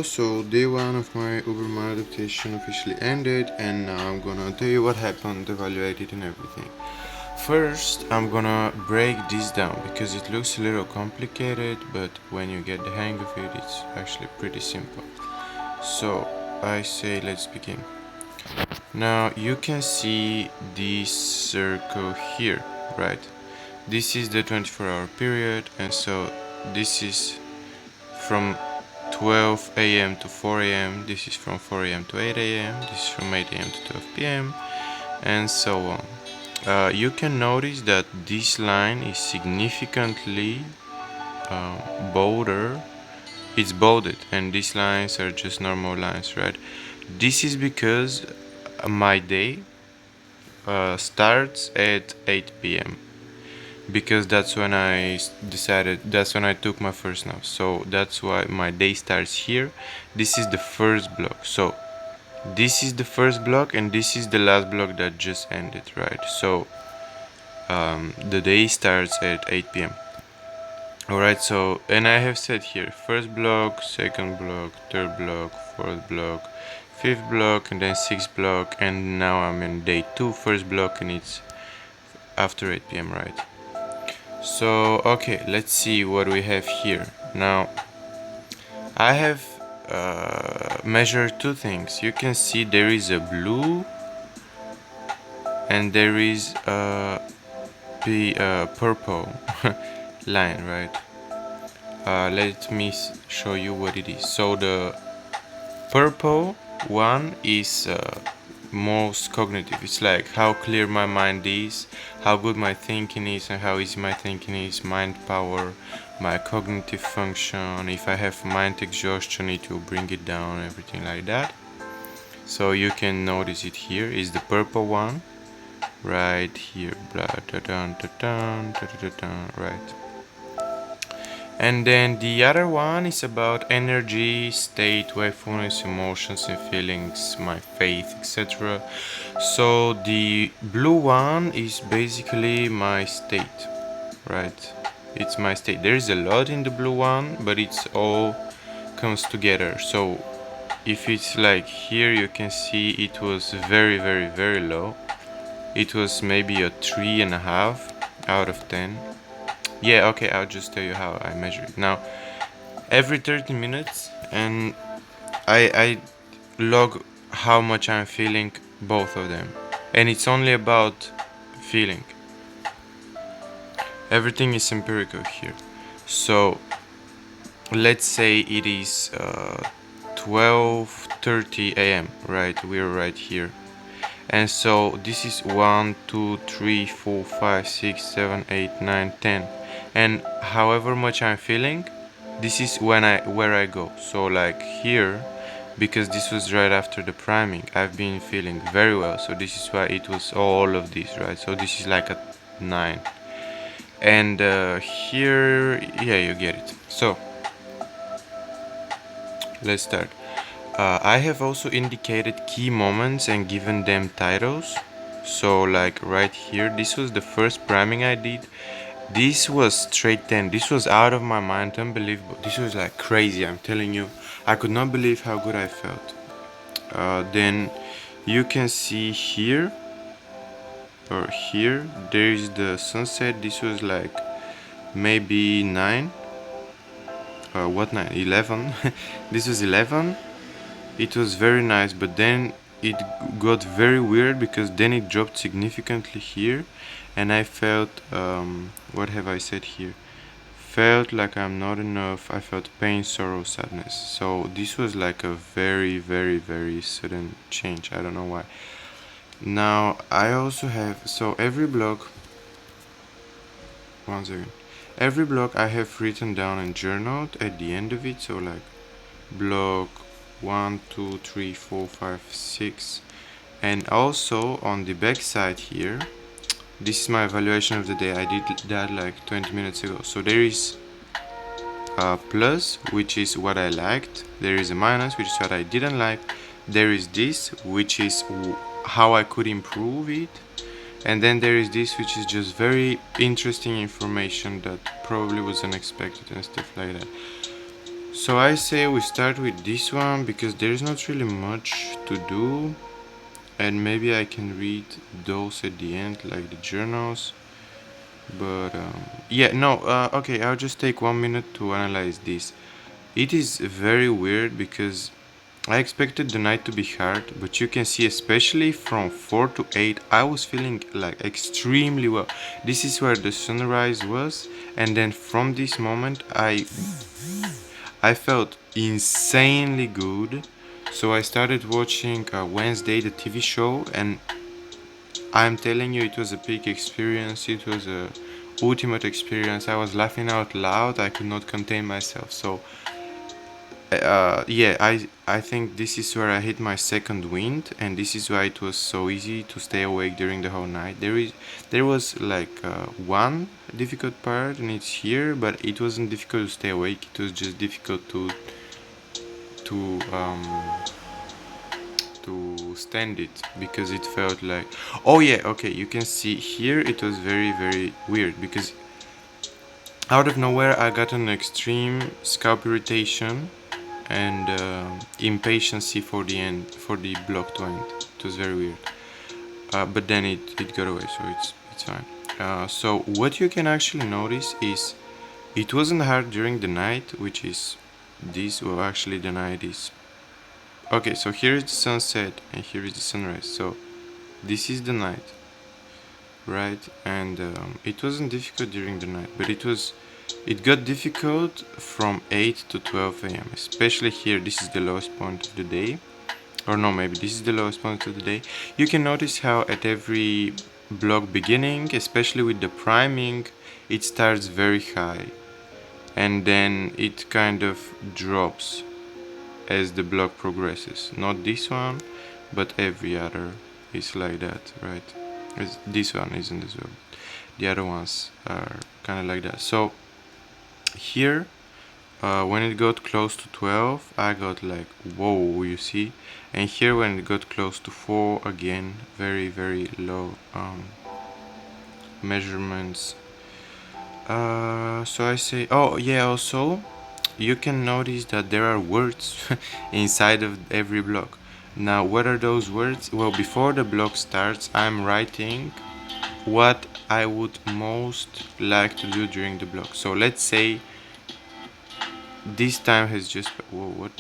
Hello, so day one of my uberman adaptation officially ended, and now I'm gonna tell you what happened, evaluate it and everything. First, I'm gonna break this down because it looks a little complicated, but when you get the hang of it, it's actually pretty simple. So I say let's begin. Now you can see this circle here, right? This is the 24-hour period, and so this is from 12 a.m. to 4 a.m. This is from 4 a.m. to 8 a.m. This is from 8 a.m. to 12 p.m. and so on. You can notice that this line is significantly bolder. It's bolded, and these lines are just normal lines, right? This is because my day starts at 8 p.m. because that's when that's when I took my first nap. So that's why my day starts here. This is the first block. So this is the first block, and this is the last block that just ended, right? So the day starts at 8 p.m. Alright, so, and I have said here first block, second block, third block, fourth block, fifth block, and then sixth block, and now I'm in day 2, first block, and it's after 8 p.m. right? So okay, let's see what we have here. Now I have measured two things. You can see there is a blue and there is a purple line, right? Let me show you what it is. So the purple one is most cognitive. It's like how clear my mind is, how good my thinking is, and how easy my thinking is, mind power, my cognitive function. If I have mind exhaustion, it will bring it down, everything like that. So you can notice it here is the purple one right here, right? And then the other one is about energy, state, wakefulness, emotions and feelings, my faith, etc. So the blue one is basically my state, right? It's my state. There is a lot in the blue one, but it's all comes together. So if it's like here, you can see it was very low. It was maybe a 3.5 out of 10. Yeah, okay, I'll just tell you how I measure it. Now, every 30 minutes, and I log how much I'm feeling both of them. And it's only about feeling. Everything is empirical here. So, let's say it is 12:30 a.m., right? We're right here. And so this is 1, 2, 3, 4, 5, 6, 7, 8, 9, 10. And however much I'm feeling, this is where I go. So like here, because this was right after the priming, I've been feeling very well. So this is why it was all of this, right? So this is like a 9. And here, yeah, you get it. So let's start. I have also indicated key moments and given them titles. So like right here, this was the first priming I did. This was straight 10. This was out of my mind, unbelievable. This was like crazy, I'm telling you. I could not believe how good I felt. Then you can see here, or here, there is the sunset. This was like maybe 9. What 9? 11. This was 11. It was very nice, but then it got very weird because then it dropped significantly here, and I felt what have I said here? Felt like I'm not enough. I felt pain, sorrow, sadness. So this was like a very sudden change. I don't know why. Now I also have, so every block, one second, every block I have written down and journaled at the end of it. So like block 1, 2, 3, 4, 5, 6, and also on the back side here, this is my evaluation of the day. I did that like 20 minutes ago. So there is a plus, which is what I liked. There is a minus, which is what I didn't like. There is this, which is how I could improve it. And then there is this, which is just very interesting information that probably was unexpected and stuff like that. So I say we start with this one because there's not really much to do, and maybe I can read those at the end, like the journals. But yeah, no, okay, I'll just take 1 minute to analyze this. It is very weird because I expected the night to be hard, but you can see, especially from 4 to 8, I was feeling like extremely well. This is where the sunrise was, and then from this moment, I felt insanely good. So I started watching Wednesday, the TV show, and I'm telling you, it was a peak experience. It was a ultimate experience. I was laughing out loud. I could not contain myself. So yeah, I think this is where I hit my second wind, and this is why it was so easy to stay awake during the whole night. There was like one difficult part, and it's here, but it wasn't difficult to stay awake. It was just difficult to um to stand it because it felt like, oh yeah, okay, you can see here it was very weird because out of nowhere I got an extreme scalp irritation and impatience for the end, for the block to end. It was very weird, but then it got away, so it's fine. So what you can actually notice is it wasn't hard during the night, which is this. Well, actually the night is okay. So here is the sunset and here is the sunrise. So this is the night, right? And it wasn't difficult during the night, but it got difficult from 8 to 12 a.m. Especially here, this is the lowest point of the day, or no, maybe this is the lowest point of the day. You can notice how at every block beginning, especially with the priming, it starts very high and then it kind of drops as the block progresses. Not this one, but every other is like that, right? This one isn't as well. The other ones are kind of like that. So here, when it got close to 12, I got like, whoa, you see? And here when it got close to 4, again, very low measurements. So I say, oh yeah, also, you can notice that there are words inside of every block. Now, what are those words? Well, before the block starts, I'm writing what I would most like to do during the block. So let's say this time has just, whoa, what?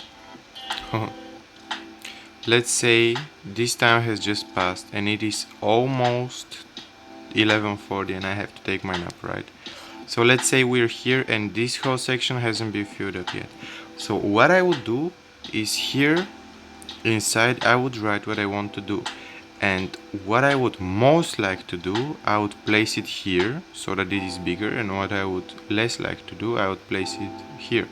Let's say this time has just passed and it is almost 11:40 and I have to take my nap, right? So let's say we're here and this whole section hasn't been filled up yet. So what I would do is here inside I would write what I want to do, and what I would most like to do I would place it here so that it is bigger, and what I would less like to do I would place it here.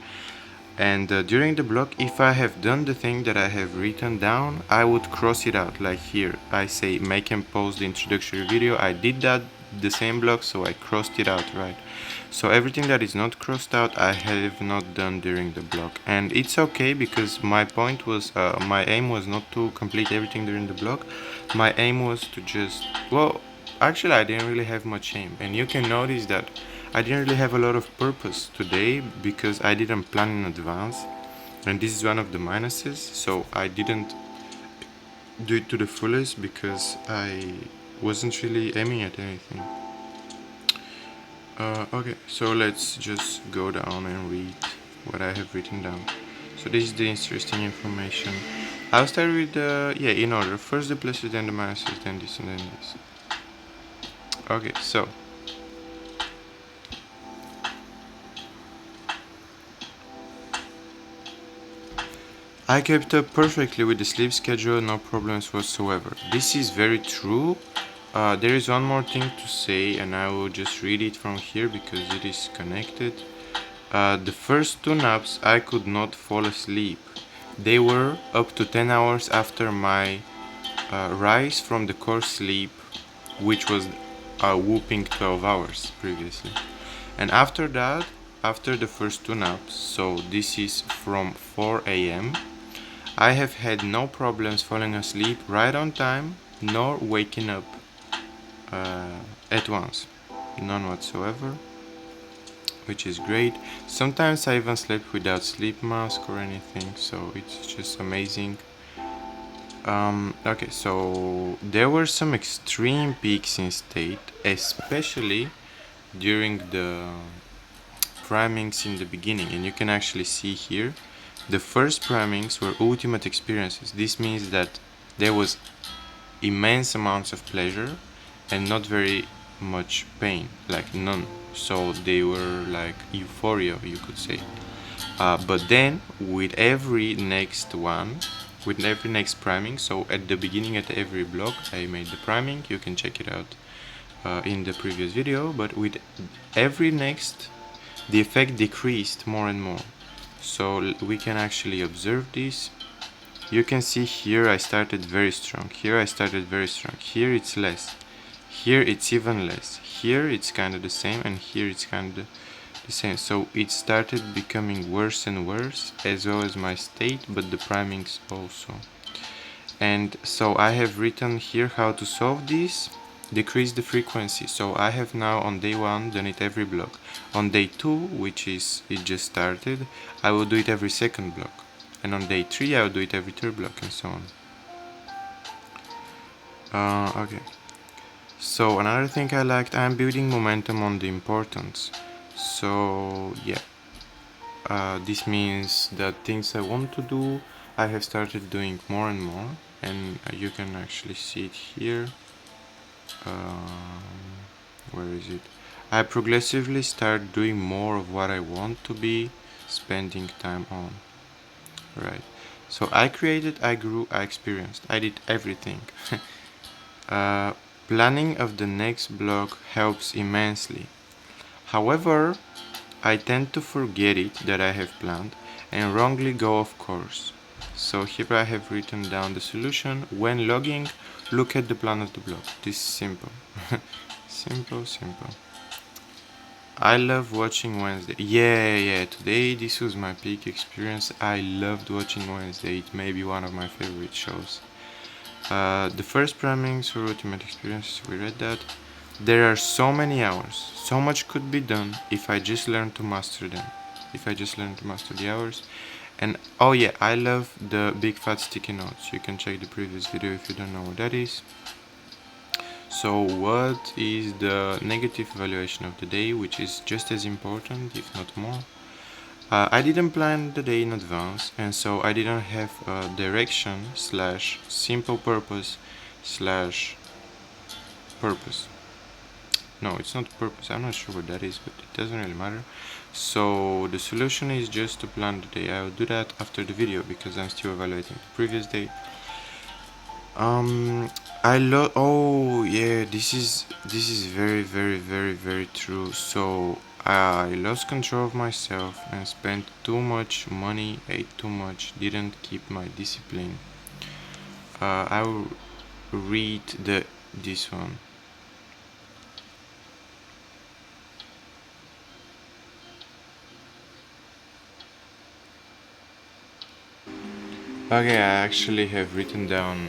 And during the block, if I have done the thing that I have written down, I would cross it out, like here I say make and pause the introductory video. I did that the same block, so I crossed it out, right? So everything that is not crossed out I have not done during the block, and it's okay because my point was my aim was not to complete everything during the block. My aim was to just, well, actually I didn't really have much aim, and you can notice that I didn't really have a lot of purpose today because I didn't plan in advance, and this is one of the minuses. So I didn't do it to the fullest because I wasn't really aiming at anything. Okay, so let's just go down and read what I have written down. So this is the interesting information. I'll start with yeah, in order. First the pluses, then the minuses, then this, and then this. Okay, so I kept up perfectly with the sleep schedule, no problems whatsoever. This is very true. There is one more thing to say, and I will just read it from here because it is connected. The first 2 naps I could not fall asleep. They were up to 10 hours after my rise from the core sleep, which was a whooping 12 hours previously. And after that, after the first 2 naps, so this is from 4 a.m., I have had no problems falling asleep right on time, nor waking up at once. None whatsoever. which is great. Sometimes I even slept without sleep mask or anything, so it's just amazing. Okay, so there were some extreme peaks in state, especially during the primings in the beginning, and you can actually see here the first primings were ultimate experiences. This means that there was immense amounts of pleasure and not very much pain, like none. So they were like euphoria, you could say. But then with every next one, with every next priming, so at the beginning at every block I made the priming, you can check it out in the previous video, but with every next the effect decreased more and more. So we can actually observe this. You can see here I started very strong, here I started very strong, here it's less, here it's even less, here it's kind of the same, and here it's kind of the same. So it started becoming worse and worse, as well as my state, but the primings also. And so I have written here how to solve this. Decrease the frequency. So I have now on day 1 done it every block. On day 2, which is it just started, I will do it every second block, and on day 3 I will do it every third block, and so on. Okay, so another thing I liked, I'm building momentum on the importance. So yeah, this means that things I want to do I have started doing more and more, and you can actually see it here. Where is it? I progressively start doing more of what I want to be spending time on. Right. So I created, I grew, I experienced. I did everything. uh, Planning of the next block helps immensely. However, I tend to forget it that I have planned and wrongly go off course. So here I have written down the solution. When logging, look at the plan of the block. This is simple. Simple. I love watching Wednesday. Yeah. Today this was my peak experience. I loved watching Wednesday. It may be one of my favorite shows. The first primings for ultimate experiences, we read that. There are so many hours. So much could be done if I just learn to master them. If I just learn to master the hours. And oh yeah, I love the big fat sticky notes. You can check the previous video if you don't know what that is. So what is the negative evaluation of the day, which is just as important, if not more? I didn't plan the day in advance, and so I didn't have a direction slash simple purpose slash purpose. No, it's not purpose. I'm not sure what that is, but it doesn't really matter. So the solution is just to plan the day. I will do that after the video because I'm still evaluating the previous day. I love. Oh yeah, this is very true. So I lost control of myself and spent too much money, ate too much, didn't keep my discipline. I will read this one. Okay, I actually have written down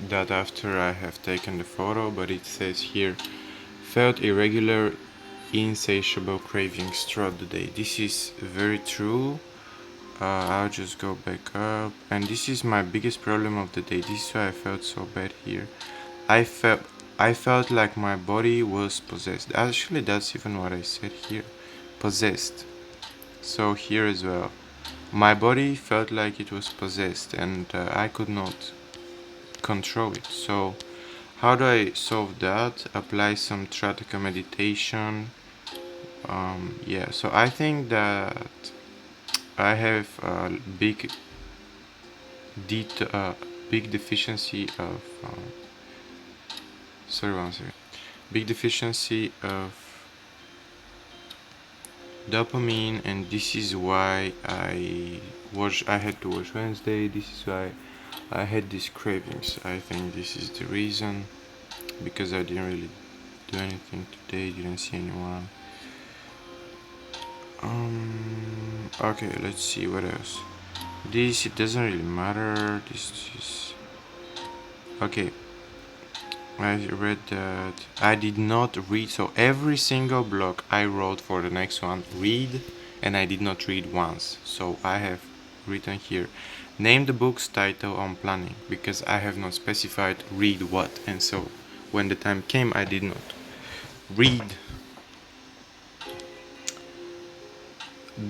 that after I have taken the photo, but it says here, felt irregular, insatiable cravings throughout the day. This is very true. I'll just go back up, and this is my biggest problem of the day. This is why I felt so bad here. I felt like my body was possessed. Actually, that's even what I said here, possessed. So here as well, my body felt like it was possessed, and I could not control it. So how do I solve that? Apply some Trataka meditation. Yeah, so I think that I have a big deficiency of sorry, one second. Big deficiency of dopamine, and this is why I had to watch Wednesday. This is why I had these cravings. I think this is the reason, because I didn't really do anything today, didn't see anyone. Okay, let's see what else. This, it doesn't really matter. This is okay. I read that I did not read, so every single blog I wrote for the next one, read, and I did not read once. So I have written here, name the book's title on planning, because I have not specified read what, and so when the time came, I did not read.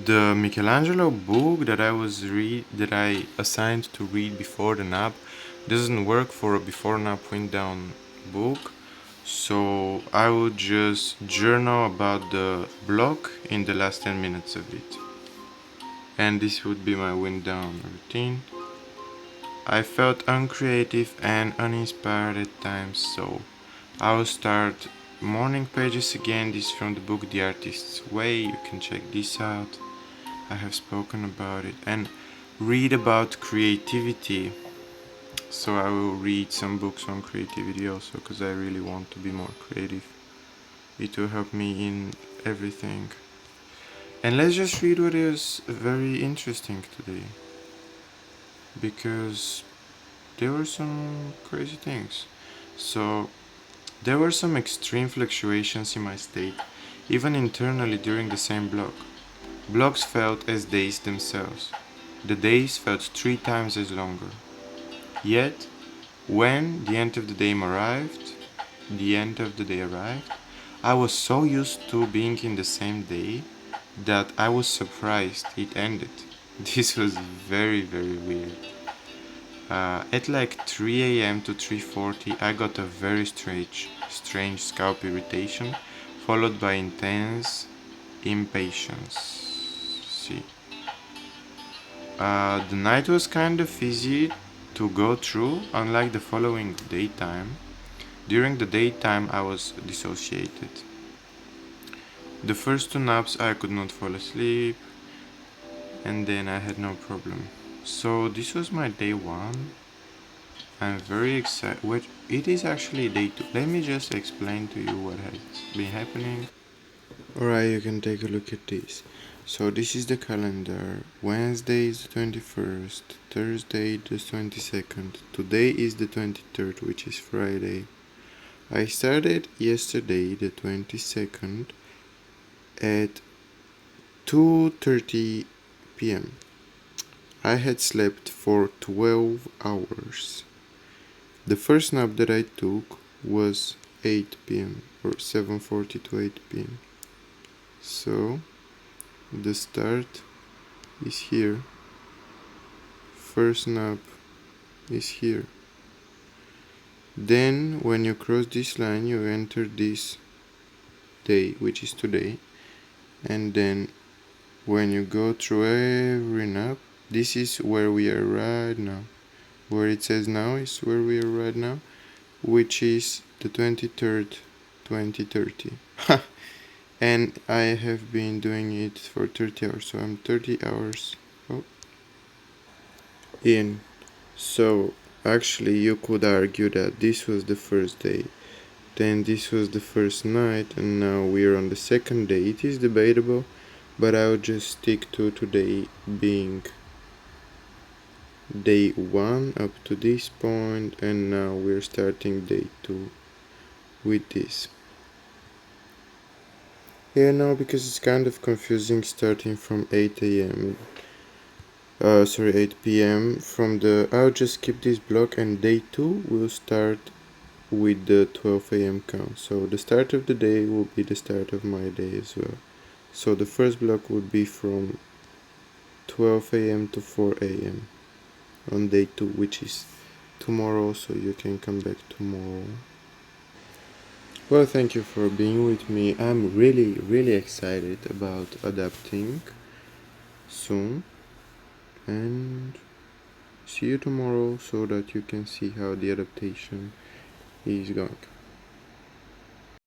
The Michelangelo book that I assigned to read before the nap doesn't work for a before nap wind down book, so I would just journal about the block in the last 10 minutes of it. And this would be my wind down routine. I felt uncreative and uninspired at times, so I will start morning pages again. This is from the book The Artist's Way. You can check this out. I have spoken about it, and read about creativity. So I will read some books on creativity also, because I really want to be more creative. It will help me in everything. And let's just read what is very interesting today, because there were some crazy things. So there were some extreme fluctuations in my state, even internally during the same block. Blocks felt as days themselves. The days felt 3 times as longer. Yet, when the end of the day arrived, I was so used to being in the same day that I was surprised it ended. This was very, very weird. At like 3 a.m. to 3:40, I got a very strange scalp irritation, followed by intense impatience. See. The night was kind of easy to go through, unlike the following daytime. During the daytime, I was dissociated. The first 2 naps, I could not fall asleep, and then I had no problem. So, this was my day 1. I'm very excited. Wait, it is actually day 2. Let me just explain to you what has been happening. Alright, you can take a look at this. So this is the calendar. Wednesday is the 21st, Thursday the 22nd, today is the 23rd, which is Friday. I started yesterday the 22nd at 2:30 p.m. I had slept for 12 hours. The first nap that I took was 8 p.m. or 7:40 to 8 p.m. So the start is here. First nap is here. Then when you cross this line, you enter this day, which is today. And then when you go through every nap, this is where we are right now. Where it says now is where we are right now, which is the 23rd, 2030. And I have been doing it for 30 hours, so I'm 30 hours in. So actually you could argue that this was the first day, then this was the first night, and now we're on the second day. It is debatable, but I'll just stick to today being day 1 up to this point, and now we're starting day 2 with this. Yeah, no, because it's kind of confusing starting from 8 a.m. 8 p.m. from the. I'll just skip this block, and day 2 will start with the 12 a.m. count. So the start of the day will be the start of my day as well. So the first block would be from 12 a.m. to 4 a.m. on day 2, which is tomorrow, so you can come back tomorrow. Well, thank you for being with me. I'm really, really excited about adapting soon, and see you tomorrow so that you can see how the adaptation is going.